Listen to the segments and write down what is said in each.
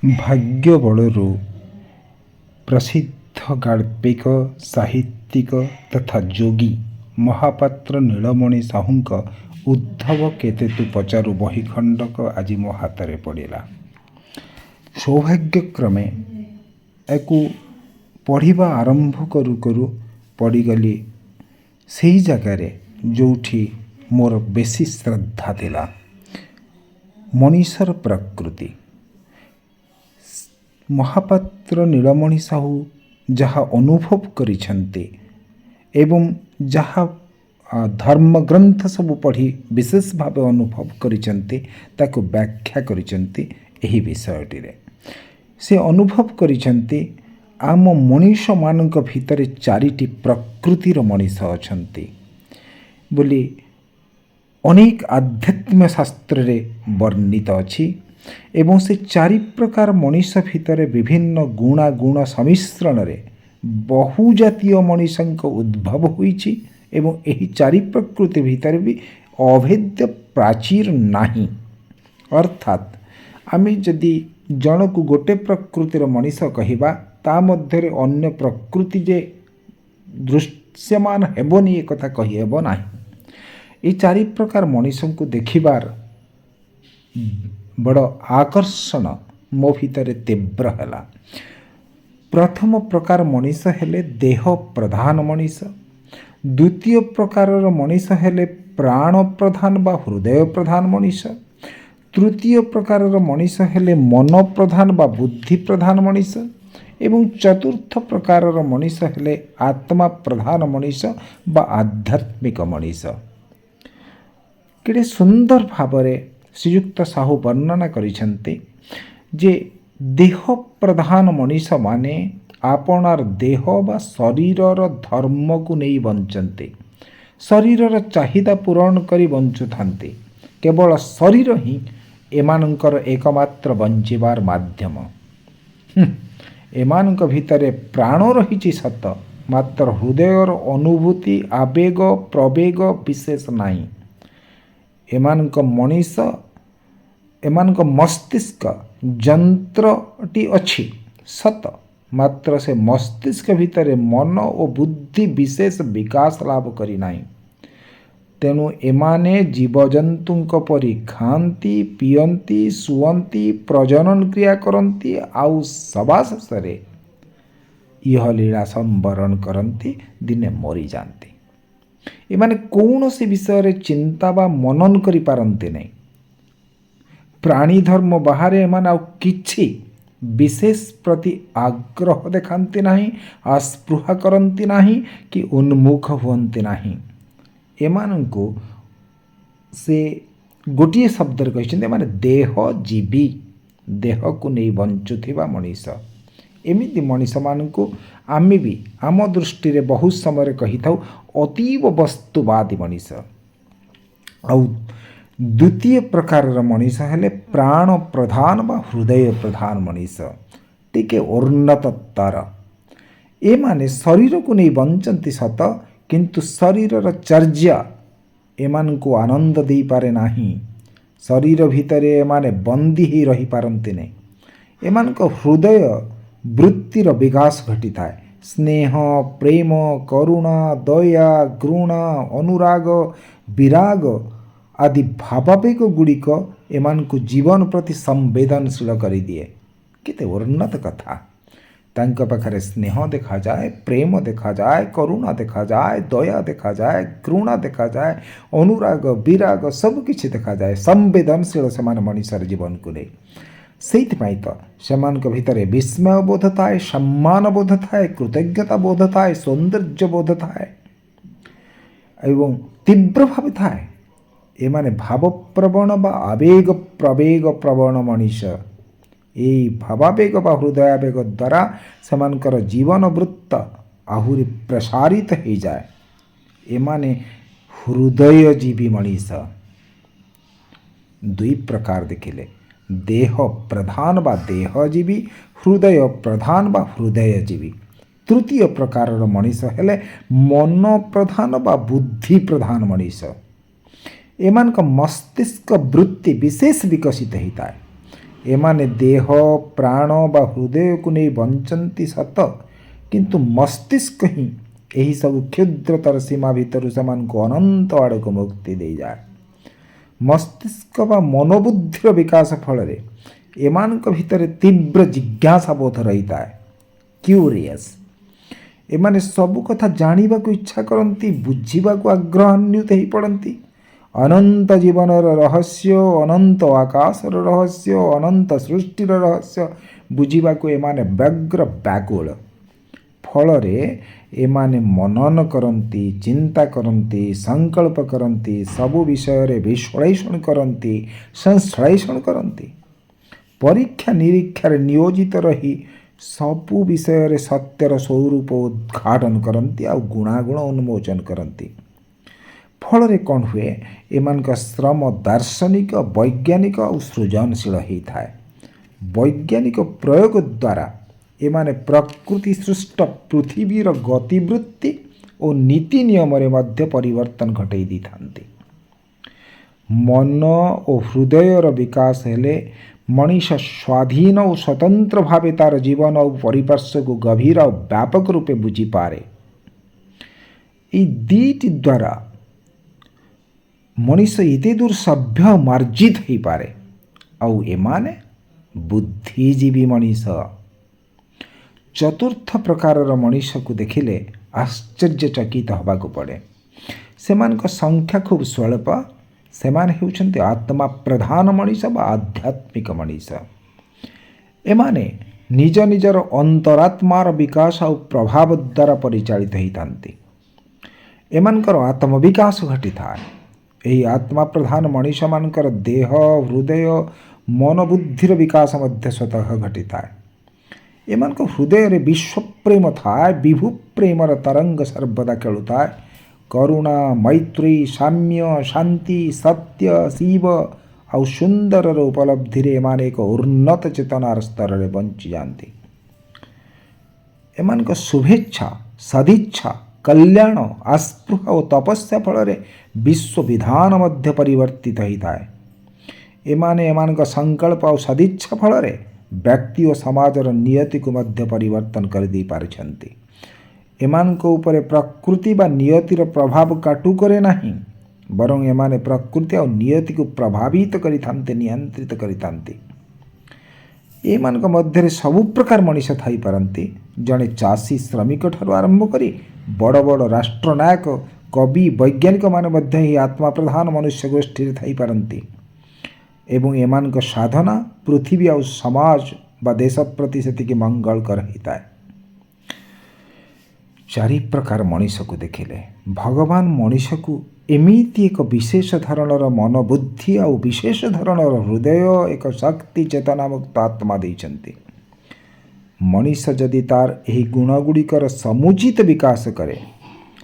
ଭାଗ୍ୟ ବଳରୁ ପ୍ରସିଦ୍ଧ ଗାଳ୍ପିକ ସାହିତ୍ୟିକ ତଥା ଯୋଗୀ ମହାପାତ୍ର ନୀଳମଣି ସାହୁଙ୍କ ଉଦ୍ଧବ କେତେ ତୁ ପଚାରୁ ବହି ଖଣ୍ଡକ ଆଜି ମୋ ହାତରେ ପଡ଼ିଲା। ସୌଭାଗ୍ୟକ୍ରମେ ୟାକୁ ପଢ଼ିବା ଆରମ୍ଭ କରୁ କରୁ ପଡ଼ିଗଲି ସେହି ଜାଗାରେ ଯେଉଁଠି ମୋର ବେଶୀ ଶ୍ରଦ୍ଧା ଥିଲା। ମଣିଷର ପ୍ରକୃତି ମହାପାତ୍ର ନୀଳମଣି ସାହୁ ଯାହା ଅନୁଭବ କରିଛନ୍ତି ଏବଂ ଯାହା ଧର୍ମଗ୍ରନ୍ଥ ସବୁ ପଢ଼ି ବିଶେଷ ଭାବେ ଅନୁଭବ କରିଛନ୍ତି ତାକୁ ବ୍ୟାଖ୍ୟା କରିଛନ୍ତି ଏହି ବିଷୟଟିରେ। ସେ ଅନୁଭବ କରିଛନ୍ତି ଆମ ମଣିଷମାନଙ୍କ ଭିତରେ ଚାରିଟି ପ୍ରକୃତିର ମଣିଷ ଅଛନ୍ତି ବୋଲି ଅନେକ ଆଧ୍ୟାତ୍ମିକ ଶାସ୍ତ୍ରରେ ବର୍ଣ୍ଣିତ ଅଛି ଏବଂ ସେ ଚାରି ପ୍ରକାର ମଣିଷ ଭିତରେ ବିଭିନ୍ନ ଗୁଣାଗୁଣ ସମିଶ୍ରଣରେ ବହୁ ଜାତୀୟ ମଣିଷଙ୍କ ଉଦ୍ଭବ ହୋଇଛି ଏବଂ ଏହି ଚାରି ପ୍ରକୃତି ଭିତରେ ବି ଅଭେଦ୍ୟ ପ୍ରାଚୀର ନାହିଁ। ଅର୍ଥାତ୍ ଆମେ ଯଦି ଜଣକୁ ଗୋଟେ ପ୍ରକୃତିର ମଣିଷ କହିବା ତା ମଧ୍ୟରେ ଅନ୍ୟ ପ୍ରକୃତି ଯେ ଦୃଶ୍ୟମାନ ହେବନି ଏ କଥା କହିହେବ ନାହିଁ। এই ଚାରି ପ୍ରକାର ମଣିଷଙ୍କୁ ଦେଖିବାର ବଡ଼ ଆକର୍ଷଣ ମୋ ଭିତରେ ତୀବ୍ର ହେଲା। ପ୍ରଥମ ପ୍ରକାର ମଣିଷ ହେଲେ ଦେହ ପ୍ରଧାନ ମଣିଷ, ଦ୍ୱିତୀୟ ପ୍ରକାରର ମଣିଷ ହେଲେ ପ୍ରାଣ ପ୍ରଧାନ ବା ହୃଦୟ ପ୍ରଧାନ ମଣିଷ, ତୃତୀୟ ପ୍ରକାରର ମଣିଷ ହେଲେ ମନ ପ୍ରଧାନ ବା ବୁଦ୍ଧି ପ୍ରଧାନ ମଣିଷ ଏବଂ ଚତୁର୍ଥ ପ୍ରକାରର ମଣିଷ ହେଲେ ଆତ୍ମା ପ୍ରଧାନ ମଣିଷ ବା ଆଧ୍ୟାତ୍ମିକ ମଣିଷ। କେଡ଼େ ସୁନ୍ଦର ଭାବରେ ଶ୍ରୀଯୁକ୍ତ ସାହୁ ବର୍ଣ୍ଣନା କରିଛନ୍ତି ଯେ ଦେହ ପ୍ରଧାନ ମଣିଷମାନେ ଆପଣାର ଦେହ ବା ଶରୀରର ଧର୍ମକୁ ନେଇ ବଞ୍ଚନ୍ତି, ଶରୀରର ଚାହିଦା ପୂରଣ କରି ବଞ୍ଚୁଥାନ୍ତି। କେବଳ ଶରୀର ହିଁ ଏମାନଙ୍କର ଏକମାତ୍ର ବଞ୍ଚିବାର ମାଧ୍ୟମ। ଏମାନଙ୍କ ଭିତରେ ପ୍ରାଣ ରହିଛି ସତ, ମାତ୍ର ହୃଦୟର ଅନୁଭୂତି ଆବେଗ ପ୍ରବେଗ ବିଶେଷ ନାହିଁ। ଏମାନଙ୍କ ମସ୍ତିଷ୍କ ଯନ୍ତ୍ରଟି ଅଛି ସତ, ମାତ୍ର ସେ ମସ୍ତିଷ୍କ ଭିତରେ ମନ ଓ ବୁଦ୍ଧି ବିଶେଷ ବିକାଶ ଲାଭ କରିନାହିଁ। ତେଣୁ ଏମାନେ ଜୀବଜନ୍ତୁଙ୍କ ପରି ଖାଆନ୍ତି, ପିଅନ୍ତି, ଶୁଅନ୍ତି, ପ୍ରଜନନ କ୍ରିୟା କରନ୍ତି ଆଉ ସବାଶେଷରେ ଇହଲୀଳା ସମ୍ବରଣ କରନ୍ତି, ଦିନେ ମରିଯାଆନ୍ତି। ଏମାନେ କୌଣସି ବିଷୟରେ ଚିନ୍ତା ବା ମନନ କରିପାରନ୍ତି ନାହିଁ। ପ୍ରାଣୀ ଧର୍ମ ବାହାରେ ଏମାନେ ଆଉ କିଛି ବିଶେଷ ପ୍ରତି ଆଗ୍ରହ ଦେଖାନ୍ତି ନାହିଁ, ଆସ୍ପୃହା କରନ୍ତି ନାହିଁ କି ଉନ୍ମୁଖ ହୁଅନ୍ତି ନାହିଁ। ଏମାନଙ୍କୁ ସେ ଗୋଟିଏ ଶବ୍ଦରେ କହିଛନ୍ତି ଏମାନେ ଦେହଜୀବୀ, ଦେହକୁ ନେଇ ବଞ୍ଚୁଥିବା ମଣିଷ। ଏମିତି ମଣିଷମାନଙ୍କୁ ଆମେ ବି ଆମ ଦୃଷ୍ଟିରେ ବହୁତ ସମୟରେ କହିଥାଉ ଅତୀବ ବସ୍ତୁବାଦୀ ମଣିଷ। ଆଉ ଦ୍ୱିତୀୟ ପ୍ରକାରର ମଣିଷ ହେଲେ ପ୍ରାଣ ପ୍ରଧାନ ବା ହୃଦୟ ପ୍ରଧାନ ମଣିଷ, ଟିକେ ଉନ୍ନତତର। ଏମାନେ ଶରୀରକୁ ନେଇ ବଞ୍ଚନ୍ତି ସତ, କିନ୍ତୁ ଶରୀରର ଚର୍ଯ୍ୟା ଏମାନଙ୍କୁ ଆନନ୍ଦ ଦେଇପାରେ ନାହିଁ। ଶରୀର ଭିତରେ ଏମାନେ ବନ୍ଦୀ ହୋଇ ରହିପାରନ୍ତି ନାହିଁ। ଏମାନଙ୍କ ହୃଦୟ ବୃତ୍ତିର ବିକାଶ ଘଟିଥାଏ। ସ୍ନେହ, ପ୍ରେମ, କରୁଣା, ଦୟା, ଘୃଣା, ଅନୁରାଗ, ବିରାଗ ଆଦି ଭାବାବେଗ ଗୁଡ଼ିକ ଏମାନଙ୍କୁ ଜୀବନ ପ୍ରତି ସମ୍ବେଦନଶୀଳ କରିଦିଏ। କେତେ ଉନ୍ନତ କଥା! ତାଙ୍କ ପାଖରେ ସ୍ନେହ ଦେଖାଯାଏ, ପ୍ରେମ ଦେଖାଯାଏ, କରୁଣା ଦେଖାଯାଏ, ଦୟା ଦେଖାଯାଏ, ଘୃଣା ଦେଖାଯାଏ, ଅନୁରାଗ ବିରାଗ ସବୁକିଛି ଦେଖାଯାଏ। ସମ୍ବେଦନଶୀଳ ସେମାନେ ମଣିଷର ଜୀବନକୁ ନେଇ। ସେଇଥିପାଇଁ ତ ସେମାନଙ୍କ ଭିତରେ ବିସ୍ମୟ ବୋଧ ଥାଏ, ସମ୍ମାନ ବୋଧ ଥାଏ, କୃତଜ୍ଞତା ବୋଧ ଥାଏ, ସୌନ୍ଦର୍ଯ୍ୟ ବୋଧ ଥାଏ ଏବଂ ତୀବ୍ର ଭାବେ ଥାଏ। ଏମାନେ ଭାବପ୍ରବଣ ବା ଆବେଗ ପ୍ରବେଗ ପ୍ରବଣ ମଣିଷ। ଏହି ଭାବାବେଗ ବା ହୃଦୟାବେଗ ଦ୍ୱାରା ସେମାନଙ୍କର ଜୀବନ ବୃତ୍ତ ଆହୁରି ପ୍ରସାରିତ ହୋଇଯାଏ। ଏମାନେ ହୃଦୟଜୀବୀ ମଣିଷ। ଦୁଇ ପ୍ରକାର ଦେଖିଲେ, ଦେହ ପ୍ରଧାନ ବା ଦେହଜୀବୀ, ହୃଦୟ ପ୍ରଧାନ ବା ହୃଦୟଜୀବୀ। ତୃତୀୟ ପ୍ରକାରର ମଣିଷ ହେଲେ ମନ ପ୍ରଧାନ ବା ବୁଦ୍ଧି ପ୍ରଧାନ ମଣିଷ। ଏମାନଙ୍କ ମସ୍ତିଷ୍କ ବୃତ୍ତି ବିଶେଷ ବିକଶିତ ହୋଇଥାଏ। एमाने देह प्राण बा हृदय को नहीं बंचंती सत, किंतु मस्तिष्क ही यही सब क्षुद्रतर सीमा भितर को अनंत आड़ को मुक्ति दे जाए। मस्तिष्क बा मनोबुद्धि विकास फल एमानक भितर तीव्र जिज्ञासा बोध रही है, क्यूरियस। एमाने सबु कथा जानिबा को इच्छा करती, बुझिबा को आग्रहान्वित हो पड़ती। अनंत जीवनर रहस्य, अनंत आकाशर रहस्य, अनंत सृष्टिर रहस्य बुझिबा को एमाने व्यग्र व्याकुल। फलरे एमाने मनन करती, चिंता करती, संकल्प करती, सबु विषय विश्लेषण करती, संश्लेषण करती। परीक्षा निरीक्षार नियोजित रही सबु विषय सत्यर स्वरूप उद्घाटन करती आ गुणागुण उन्मोचन करती। फल कौन हुए, एमान श्रम दार्शनिक, वैज्ञानिक और सृजनशील होता है। वैज्ञानिक प्रयोग द्वारा एमाने प्रकृति सृष्ट पृथ्वीर गतिवृत्ति और नीति नियम मध्य परिवर्तन घटाई दी थांती। मन और हृदयर विकास हेले मनीष स्वाधीन और स्वतंत्र भावे तार जीवन और परिपार्श को गभीर और व्यापक रूपे बुझी पारे। ई दीटी द्वारा मनीष एते दूर सभ्य मार्जित हो पारे। आउ एमाने बुद्धिजीवी मनीष। चतुर्थ प्रकार मनीष को देखिले आश्चर्यचकित हवा को पड़े। सेमानक संख्या खूब स्वल्प। सेमाने हेउछन्ति आत्मा प्रधान मनीष बा आध्यात्मिक मनीष। एमाने निज निजर अंतरात्मार विकास और प्रभाव द्वारा परिचालित होइतांती। एमानकर आत्मविकास घटी थाए। यही आत्मा प्रधान मनीष मानकर देह हृदय मन बुद्धिर विकास मध्य स्वतः घटी थाए। एमानक हृदय रे विश्व प्रेम थाए। विभु प्रेमर तरंग सर्वदा खेलुताए। करुणा मैत्री साम्य शांति सत्य शिव आउ सुंदर उपलब्धि रे एमाने एक उन्नत चेतनार स्तर रे बंची जाती। एमानक शुभेच्छा सदिच्छा कल्याण आस्पृह और तपस्या फल विश्व विधान मध्य परिवर्तित होता है। एमाने एमानक संकल्प और सदिच्छा फल व्यक्ति और समाजर नियति को मध्य परिवर्तन कर दी पारिछन्ति। एमानक ऊपर प्रकृति बा नियतिर प्रभाव काटू करे नहीं, बरं एमाने प्रकृति और नियति को प्रभावित करिथान्ते, नियंत्रित करिथान्ते। एमानक मध्य सबु प्रकार मनीष थाई पारंती। जड़े चाषी श्रमिक ठारू आरंभ करी बड़ बड़ राष्ट्रनायक कवि वैज्ञानिक माने मध्य ही आत्मा प्रधान मनुष्य गोष्ठी थाई पारंती। एवं एमानक साधना पृथ्वी और समाज बा देश प्रति सेतिके मंगलकर होता है। चारि प्रकार मनीष को देखिले भगवान मनीष को एमिति एक विशेष धरणर मन बुद्धि और विशेष धरणर हृदय एक शक्ति चेतना मुक्त आत्मा देइछन्ति। मनीष जदि तार एही गुणगुड़िकर समुचित विकास करे,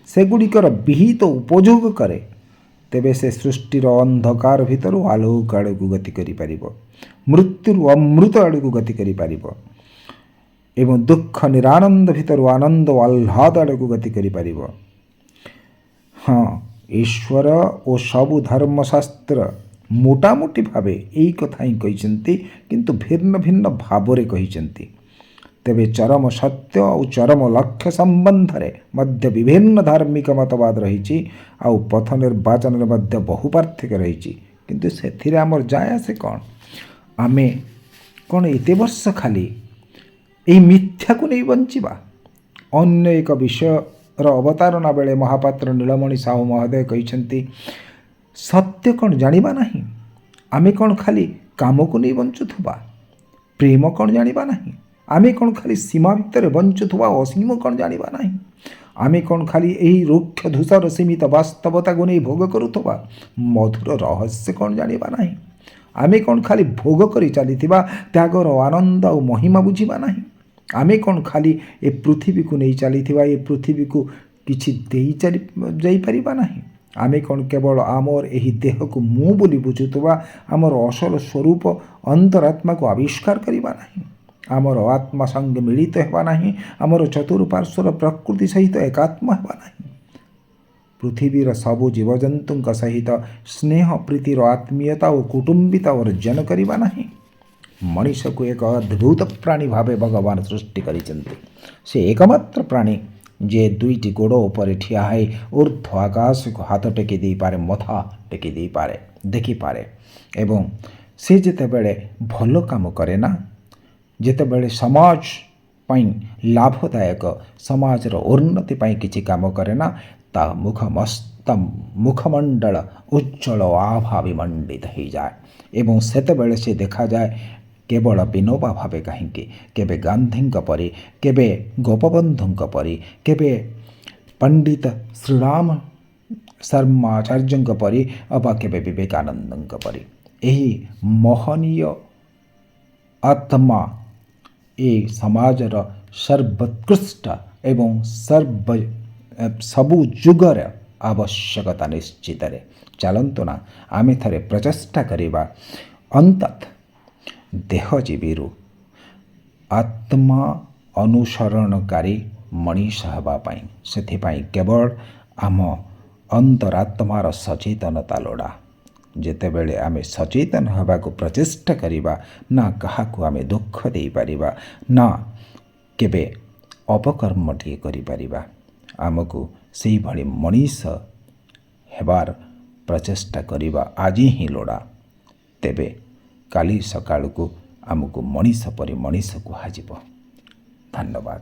सेगुड़िकर विहित उपयोग करे, तेबे से सृष्टिर अंधकार भितर आलोक आड़ को गति करि परिबो, मृत्यु अमृत आड़ को गति करि परिबो एवं दुख निरानंद भितर आनंद आह्लाद आड़ को गति करि परिबो। हाँ, ईश्वर और सबु धर्मशास्त्र मोटामोटी भावे यही कथा ही कहिसेंती, किंतु भिन्न भिन्न भावरे कहिसेंती। तेबे चरम सत्य और चरम लक्ष्य संबंध रे मध्य विभिन्न धार्मिक मतवाद रही आउ पथ निर्वाचन मध्य बहु पार्थक्य रही, किंतु सेथिरे आमर जाय आसे कौन? आमे कौन एते वर्ष खाली यही मिथ्या को नहीं बंचिबा? अन्य एक विषय अवतारणा बेले महापात्र नीलमणि साहू महोदय कहिसेंती, सत्य कौन जानिबा नहीं? आमे कौन खाली काम को नहीं बंचुथुबा? प्रेम कौन जानिबा नहीं? आमे कौन खाली सीमा भितर बंचुथुबा असीम कौन जानिबा नहीं? आमे कौन खाली यही रुक्ष धूसर सीमित वास्तवता को नहीं भोग करुथुबा मधुर रहस्य कौन जानिबा नहीं? आमे कौन खाली भोग करी चलीथिबा त्यागर आनंद और महिमा बुझिबा नहीं? आमे कौन खाली ए पृथ्वी को नहीं चलीथिबा ए पृथ्वी को किछि देई जाई परिबा नहीं? आमे कौन केवल आमर एही देह को मु बोली बुझुथुबा आमर असल स्वरूप अंतरात्मा को आविष्कार करिबा नहीं? आमर आत्मा संग मिलित हेबा नहीं? आमर चतुर्पार्श्वर प्रकृति सहित एकात्म हेबा नहीं? पृथ्वीर सबु जीवजंतु सहित स्नेह प्रीतिर आत्मीयता और कुटुंबिता अर्जन करिबा नहीं? ମଣିଷକୁ ଏକ ଅଦ୍ଭୁତ ପ୍ରାଣୀ ଭାବେ ଭଗବାନ ସୃଷ୍ଟି କରିଛନ୍ତି। ସେ ଏକମାତ୍ର ପ୍ରାଣୀ ଯିଏ ଦୁଇଟି ଗୋଡ଼ ଉପରେ ଠିଆ ହୋଇ ଉର୍ଦ୍ଧ୍ୱ ଆକାଶକୁ ହାତ ଟେକି ଦେଇପାରେ, ମଥା ଟେକି ଦେଇପାରେ, ଦେଖିପାରେ। ଏବଂ ସେ ଯେତେବେଳେ ଭଲ କାମ କରେ ନା, ଯେତେବେଳେ ସମାଜ ପାଇଁ ଲାଭଦାୟକ, ସମାଜର ଉନ୍ନତି ପାଇଁ କିଛି କାମ କରେ ନା, ତା ମୁଖମଣ୍ଡଳ ଉଜ୍ଜଳ ଆଭା ବିମଣ୍ଡିତ ହୋଇଯାଏ। ଏବଂ ସେତେବେଳେ ସେ ଦେଖାଯାଏ କେବଳ ବିନୋବା ଭାବେ କାହିଁକି, କେବେ ଗାନ୍ଧୀଙ୍କ ପରି, କେବେ ଗୋପବନ୍ଧୁଙ୍କ ପରି, କେବେ ପଣ୍ଡିତ ଶ୍ରୀରାମ ଶର୍ମାଚାର୍ଯ୍ୟଙ୍କ ପରି, ଅବା କେବେ ବିବେକାନନ୍ଦଙ୍କ ପରି। ଏହି ମହନୀୟ ଆତ୍ମା ଏ ସମାଜର ସର୍ବୋତ୍କୃଷ୍ଟ ଏବଂ ସବୁ ଯୁଗର ଆବଶ୍ୟକତା ନିଶ୍ଚିତରେ। ଚାଲନ୍ତୁ ନା ଆମେ ଥରେ ପ୍ରଚେଷ୍ଟା କରିବା ଅନ୍ତତଃ ଦେହଜୀବୀରୁ ଆତ୍ମା ଅନୁସରଣକାରୀ ମଣିଷ ହେବା ପାଇଁ। ସେଥିପାଇଁ କେବଳ ଆମ ଅନ୍ତରାତ୍ମାର ସଚେତନତା ଲୋଡ଼ା। ଯେତେବେଳେ ଆମେ ସଚେତନ ହେବାକୁ ପ୍ରଚେଷ୍ଟା କରିବା, ନା କାହାକୁ ଆମେ ଦୁଃଖ ଦେଇପାରିବା, ନା କେବେ ଅପକର୍ମଟିଏ କରିପାରିବା। ଆମକୁ ସେଇଭଳି ମଣିଷ ହେବାର ପ୍ରଚେଷ୍ଟା କରିବା ଆଜି ହିଁ ଲୋଡ଼ା। ତେବେ କାଲି ସକାଳକୁ ଆମକୁ ମଣିଷ ପରି ମଣିଷ କୁହାଯିବ। ଧନ୍ୟବାଦ।